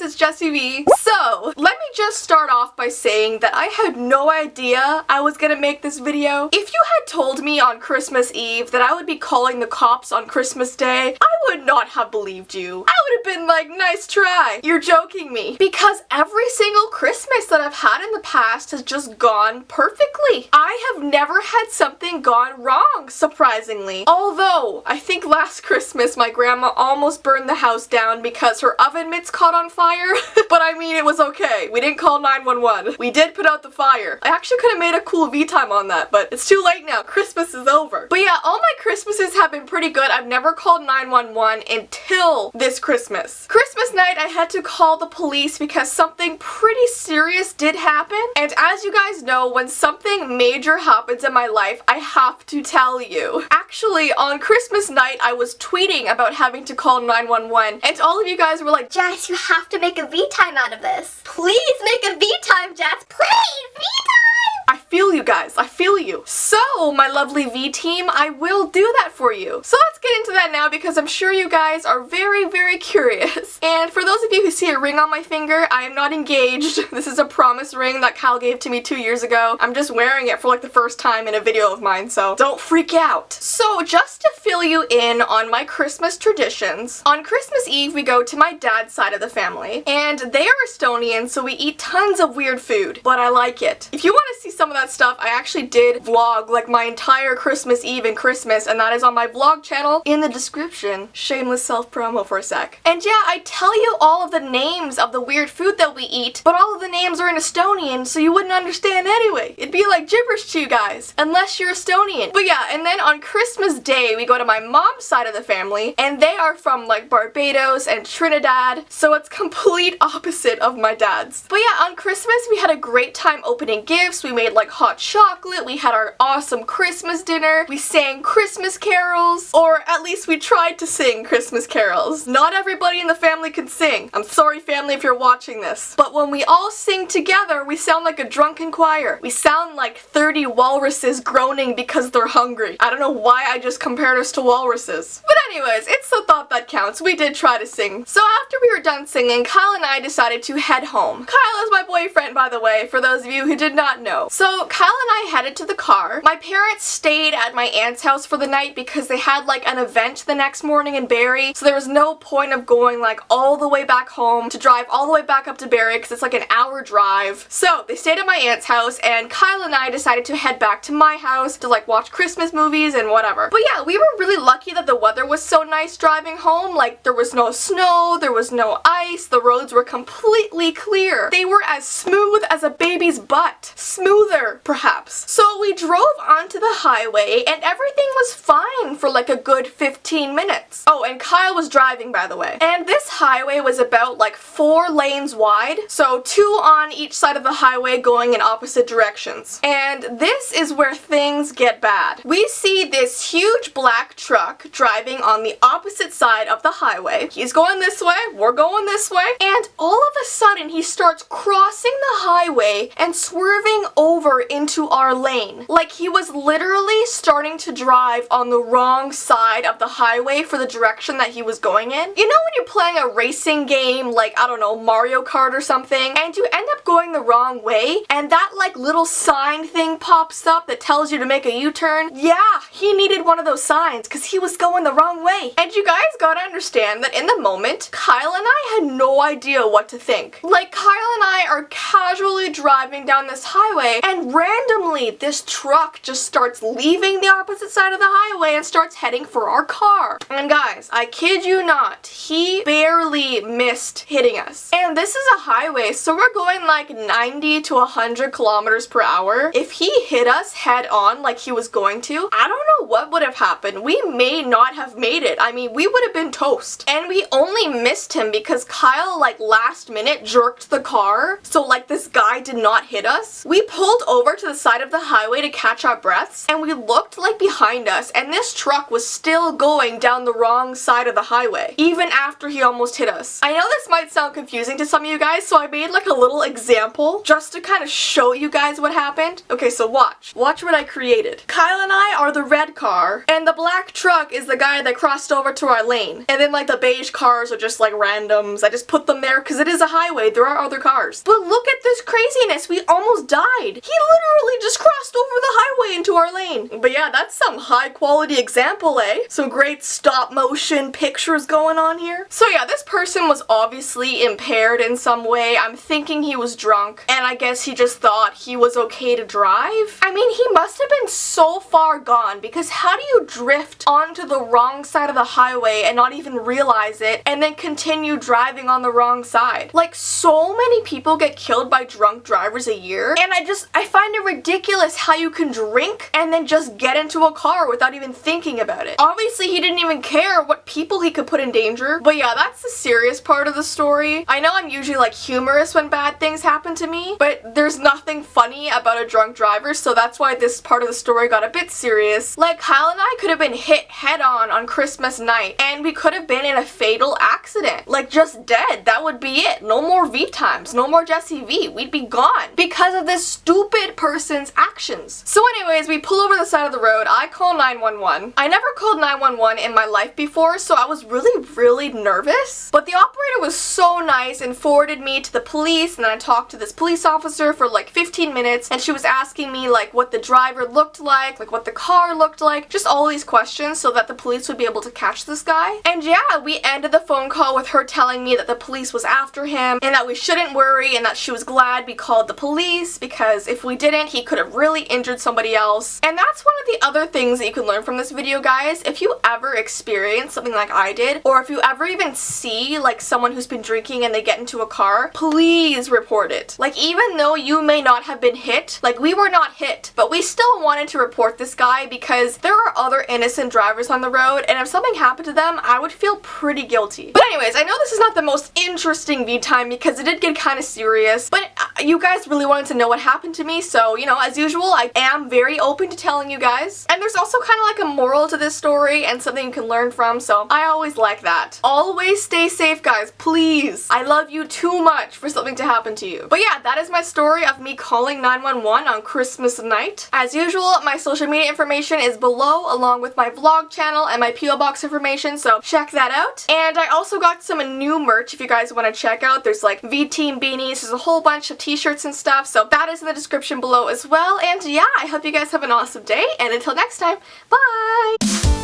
it's Jessie V. So, let me just start off by saying that I had no idea I was gonna make this video. If you had told me on Christmas Eve that I would be calling the cops on Christmas Day, I would not have believed you. I would have been like, nice try. You're joking me. Because every single Christmas that I've had in the past has just gone perfectly. I have never had something gone wrong, surprisingly. Although, I think last Christmas my grandma almost burned the house down because her oven mitts caught on fire. But I mean, it was okay. We didn't call 911. We did put out the fire. I actually could have made a cool V-time on that, but it's too late now. Christmas is over. But yeah, all my Christmases have been pretty good. I've never called 911 until this Christmas. Christmas night, I had to call the police because something pretty serious did happen. And as you guys know, when something major happens in my life, I have to tell you. Actually, on Christmas night, I was tweeting about having to call 911, and all of you guys were like, Jess, you have to make a V-time out of this. Please make a V-time, Jess. Please, V-time! I feel you guys, I feel you. So, my lovely V-team, I will do that for you. So let's get into that now because I'm sure you guys are very, very curious. And for those of you who see a ring on my finger, I am not engaged. This is a promise ring that Kyle gave to me 2 years ago. I'm just wearing it for like the first time in a video of mine, so don't freak out. So just to fill you in on my Christmas traditions, on Christmas Eve we go to my dad's side of the family, and they are Estonian, so we eat tons of weird food, but I like it. If you want to see some of that stuff, I actually did vlog like my entire Christmas Eve and Christmas, and that is on my vlog channel in the description. Shameless self-promo for a sec. And yeah, I tell you all of the names of the weird food that we eat, but all of the names are in Estonian, so you wouldn't understand anyway. It'd be like gibberish to you guys, unless you're Estonian. But yeah, and then on Christmas Day, we go to my mom's side of the family, and they are from like Barbados and Trinidad, so it's complete opposite of my dad's. But yeah, on Christmas, we had a great time opening gifts. We made like hot chocolate, we had our awesome Christmas dinner, we sang Christmas carols, or at least we tried to sing Christmas carols. Not everybody in the family could sing. I'm sorry, family, if you're watching this. But when we all sing together, we sound like a drunken choir. We sound like 30 walruses groaning because they're hungry. I don't know why I just compared us to walruses. But anyways, it's the thought that counts. We did try to sing. So after we were done singing, Kyle and I decided to head home. Kyle is my boyfriend, by the way, for those of you who did not know. So Kyle and I headed to the car. My parents stayed at my aunt's house for the night because they had like an event the next morning in Barrie, so there was no point of going like all the way back home to drive all the way back up to Barrie because it's like an hour drive. So they stayed at my aunt's house, and Kyle and I decided to head back to my house to like watch Christmas movies and whatever. But yeah, we were really lucky that the weather was so nice driving home. Like, there was no snow, there was no ice, the roads were completely clear. They were as smooth as a baby's butt. Smoother, perhaps. So we drove onto the highway and everything was fine for like a good 15 minutes. Oh, and Kyle was driving, by the way. And this highway was about like 4 lanes wide, so 2 on each side of the highway going in opposite directions. And this is where things get bad. We see this huge black truck driving on the opposite side of the highway. He's going this way, we're going this way, and all of a sudden he starts crossing the highway and swerving over into our lane. Like he was literally starting to drive on the wrong side of the highway for the direction that he was going in. You know when you're playing a racing game like, I don't know, Mario Kart or something, and you end up going the wrong way, and that like little sign thing pops up that tells you to make a U-turn? Yeah, he needed one of those signs because he was going the wrong way. And you guys gotta understand that in the moment, Kyle and I had no idea what to think. Like, Kyle and I are casually driving down this highway, and randomly this truck just starts leaving the opposite side of the highway and starts heading for our car. And guys, I kid you not, he barely missed hitting us. And this is a highway, so we're going like 90 to 100 kilometers per hour. If he hit us head on like he was going to, I don't know what would have happened. We may not have made it. I mean, we would have been toast. And we only missed him because Kyle like last minute jerked the car, so like this guy did not hit us. We pulled over to the side of the highway to catch our breaths, and we looked like behind us, and this truck was still going down the wrong side of the highway, even after he almost hit us. I know this might sound confusing to some of you guys, so I made like a little example just to kind of show you guys what happened. Okay, so watch. Watch what I created. Kyle and I are the red car, and the black truck is the guy that crossed over to our lane. And then like the beige cars are just like randoms. I just put them there because it is a highway. There are other cars. But look at this craziness. We almost died. He literally just crossed over the highway into our lane. But yeah, that's some high quality example, eh? Some great stop motion pictures going on here. So yeah, this person was obviously impaired in some way. I'm thinking he was drunk, and I guess he just thought he was okay to drive. I mean, he must have been so far gone, because how do you drift onto the wrong side of the highway and not even realize it and then continue driving on the wrong side? Like, so many people get killed by drunk drivers a year, and I find it ridiculous how you can drink and then just get into a car without even thinking about it. Obviously, he didn't even care what people he could put in danger. But yeah, that's the serious part of the story. I know I'm usually like humorous when bad things happen to me, but there's nothing funny about a drunk driver, so that's why this part of the story got a bit serious. Like, Kyle and I could have been hit head on Christmas night, and we could have been in a fatal accident. Like, just dead. That would be it. No more V times. No more Jesse V. We'd be gone because of this stupid person's actions. So anyways, we pull over the side of the road. I call 911. I never called 911 in my life before, so I was really nervous. But the operator was so nice and forwarded me to the police, and then I talked to this police officer for like 15 minutes, and she was asking me like what the driver looked like what the car looked like, just all these questions so that the police would be able to catch this guy. And yeah, we ended the phone call with her telling me that the police was after him and that we shouldn't worry and that she was glad we called the police, because if we didn't, he could have really injured somebody else. And that's one of the other things that you can learn from this video, guys. If you ever experience something like I did, or if you ever even see like someone who's been drinking and they get into a car, please report it. Like, even though you may not have been hit, like we were not hit, but we still wanted to report this guy because there are other innocent drivers on the road, and if something happened to them, I would feel pretty guilty. But anyways, I know this is not the most interesting V time because it did get kind of serious, but you guys really wanted to know what happened to me, so, you know, as usual, I am very open to telling you guys. And there's also kind of like a moral to this story and something you can learn from, so I always like that. Always stay safe, guys, please. I love you too much for something to happen to you. But yeah, that is my story of me calling 911 on Christmas night. As usual, my social media information is below, along with my vlog channel and my P.O. Box information, so check that out. And I also got some new merch if you guys want to check out. There's like V-Team beanies, there's a whole bunch of t-shirts and stuff, so that is in the description below as well. And yeah, I hope you guys have an awesome day, and until next time, bye!